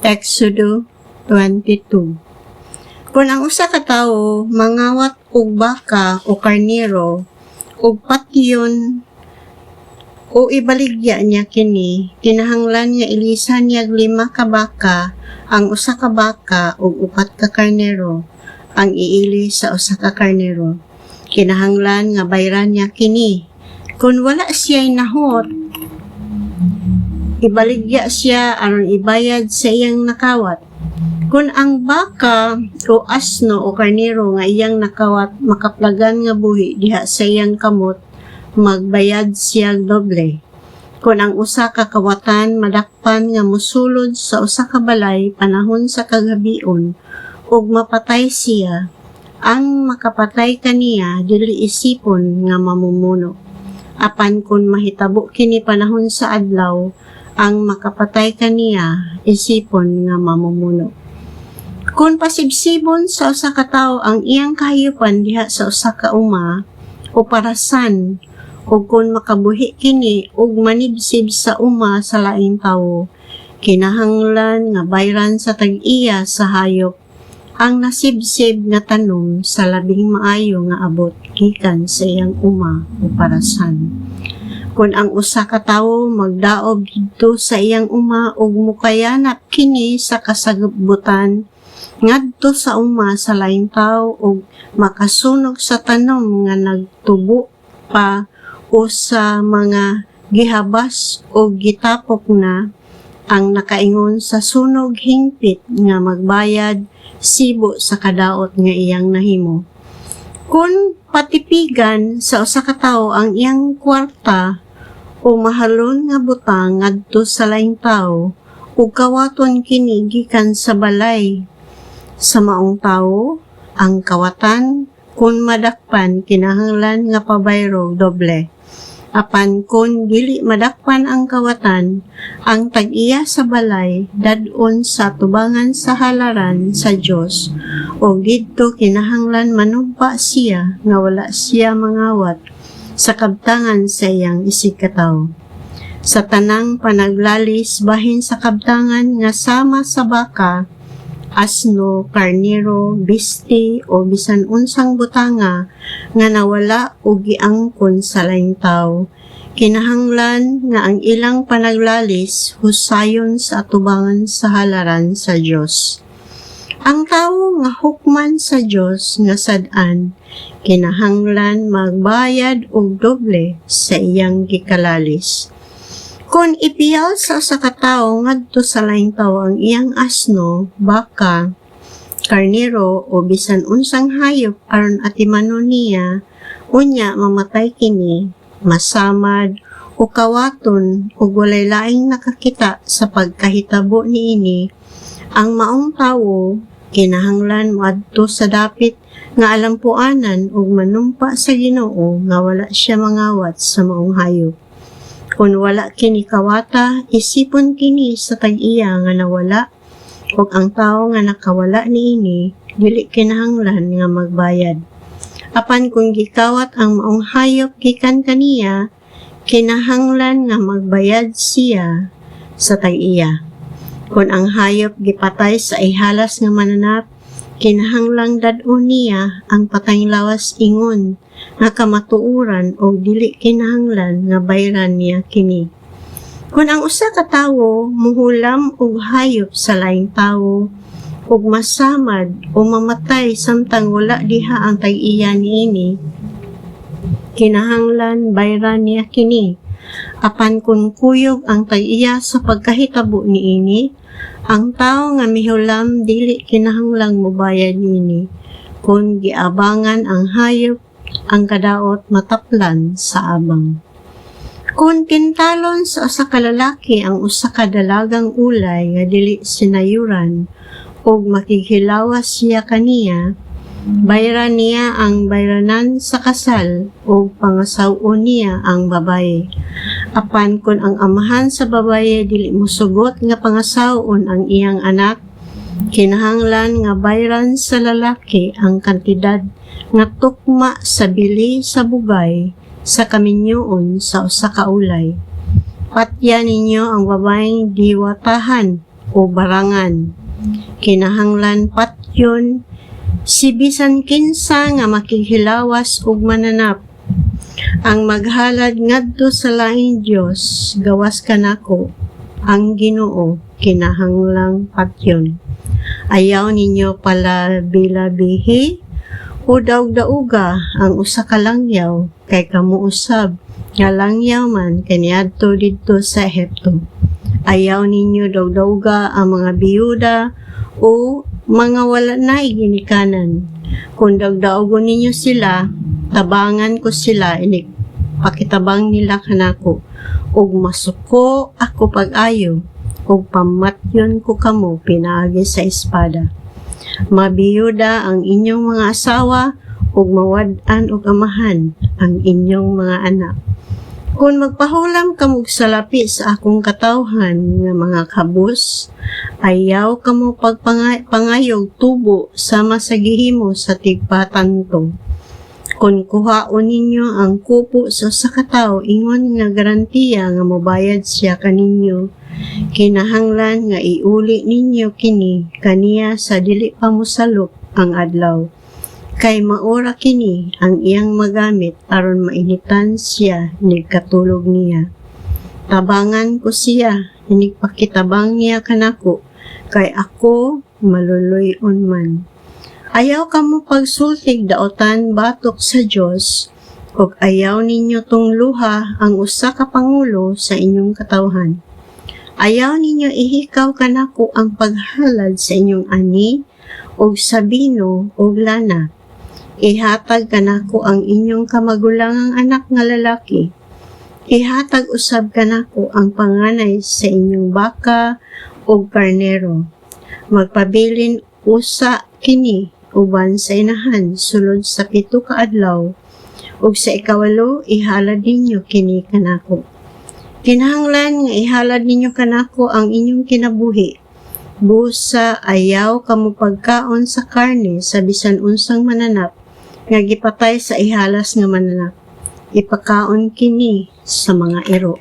Exodo 22. Kung ang usa ka tawo mangawat og baka o karnero og patyon o ibaligya niya kini, kinahanglan nga ilisan niya 5 ka baka, ang usa ka baka ug 4 ka karnero, ang iili sa usa ka karnero. Kinahanglan nga bayran niya kini. Kung wala siya'y nahot, ibaligya siya aron ibayad sa iyang nakawat. Kung ang baka o asno o karnero nga iyang nakawat makaplagan nga buhi diha sa iyang kamot, magbayad siya doble. Kung ang usa ka kawatan madakpan nga mosulod sa usa ka balay panahon sa kagabion ug mapatay siya, ang makapatay kaniya dili isipon nga mamumuno. Apan kung mahitabo kini panahon sa adlaw, ang makapatay kaniya isipon nga mamumuno. Kung pasibsibon sa usa ka tawo ang iyang kahayupan diha sa usa ka uma o parasan, o kung makabuhi kini og manibsib sa uma sa laing tawo, kinahanglan nga bayran sa tag-iya sa hayop ang nasibsib nga tanom sa labing maayo nga abot gikan sa iyang uma o parasan. Kung ang usa ka tawo magdaog didto sa iyang uma ug mukayanap kini sa kasabutan ngadto sa uma sa laing tawo ug makasunog sa tanom nga nagtubo pa o sa mga gihabas o gitapok na, ang nakaingon sa sunog hingpit nga magbayad sibo sa kadaot nga iyang nahimo. Kung patipigan sa usa ka tawo ang iyang kwarta o mahalon nga butang ngadto sa laing tawo ug kawaton kini gikan sa balay sa maong tawo, ang kawatan kung madakpan kinahanglan nga pabayro doble. Apan kung dili madakpan ang kawatan, ang tag-iya sa balay dadon sa tubangan sa halaran sa Dios, o didto kinahanglan manumpa siya nga wala siya mangawat sa kabtangan sa iyang isikataw. Sa tanang panaglalis bahin sa kabtangan nga sama sa baka, asno, karnero, bisti o bisan unsang butanga nga nawala o giangkon sa laing tawo, kinahanglan nga ang ilang panaglalis husayon sa atubangan sa halaran sa Dios. Ang tawo nga hukman sa Dios nga sad-an, kinahanglan magbayad og doble sa iyang gikalalis. Kung ipiyaw sa usa ka tawo ngadto sa laing tawo ang iyang asno, baka, karnero o bisan unsang hayop aron atimanon niya, unya mamatay kini, masamad o kawaton o walay laing nakakita sa pagkahitabo niini, ang maong tawo kinahanglan moadto sa dapit nga alampuanan ug manumpa sa Ginoo nga wala siya mangawat sa maong hayop. Kung wala kini kawata, isipon kini sa tag-iya nga nawala, ug ang tawo nga nakawala niini, dili kinahanglan nga magbayad. Apan kung gikawat ang maong hayop gikan kaniya, kinahanglan nga magbayad siya sa tag-iya. Kung ang hayop gipatay sa ihalas nga mananap, kinahanglang dadon niya ang patayng lawas ingon nga kamatuoran o dili kinahanglan nga bayran niya kini. Kung ang usa ka tawo muhulam og hayop sa laing tawo ug masamad o mamatay samtang wala diha ang tag-iya niini, kinahanglan bayran niya kini. Apan kung kuyog ang tag-iya sa pagkahitabo niini, ang tawo nga mihulam dili kinahanglang mobayad niini. Kung giabangan ang hayop, ang kadaot mataplan sa abang. Kung tintalon sa usa ka lalaki ang usa ka dalagang ulay nga dili sinayuran ug makikhilawas siya kaniya, bayran niya ang bayranan sa kasal o pangasaw-on niya ang babaye. Apan kung ang amahan sa babaye dili mosugot nga pangasaw-on ang iyang anak, kinahanglan nga bayran sa lalaki ang kantidad nga tukma sa bili sa bugay sa kaminyoon sa usa ka ulay. Patya ninyo ang babaeng diwatahan o barangan. Kinahanglan patyon si bisan kinsa nga makihilawas ug mananap. Ang maghalad ngadto sa laing Dios gawas kanako ang Ginoo kinahanglang patyon. Ayaw ninyo pala bilabihi o daog-dauga ang usa ka langyaw kay kamo usab nga langyaw man kaniadto didto sa Ehipto. Ayaw ninyo daog-dauga ang mga biyuda o mga wala na'y ginikanan. Kung daog-daugon ninyo sila, tabangan ko sila, pakitabang nila kanako, ug masuko ako pag-ayo, ug pamatyon ko kamo pinaagi sa espada. Mabiyuda ang inyong mga asawa, ug mawad-an ug amahan ang inyong mga anak. Kung magpahulam kamog salapi sa akong katawhan nga mga kabus, ayaw kamo pagpangayog tubo sama sa gihimo sa tigpatanto. Kung kuhaon ninyo ang kupo sa kataw, ingon nga garantiya nga mobayad siya kaninyo, kinahanglan nga iuli ninyo kini kaniya sa dili pa mosalop ang adlaw. Kay maura kini ang iyang magamit aron mainitan siya nigkatulog niya. Tabangan ko siya, nigpakitabang niya kanako, kay ako maluluyon man. Ayaw kamo pagsultig daotan batok sa Dios, ug ayaw ninyo tungluha ang usa ka pangulo sa inyong katawhan. Ayaw ninyo ihikaw kanako ang paghalad sa inyong ani, ug sabino ug lana. Ihatag kanako ang inyong kamagulangang anak nga lalaki. Ihatag usab kanako ang panganay sa inyong baka ug karnero. Magpabilin usa kini uban sa inahan sulod sa 7 ka adlaw, ug sa ikawalo ihalad ninyo kini kanako. Kinahanglan nga ihalad ninyo kanako ang inyong kinabuhi. Busa ayaw kamo pagkaon sa karne sa bisan unsang mananap nga gipatay sa ihalas nga mananap. Ipakaon kini sa mga iro.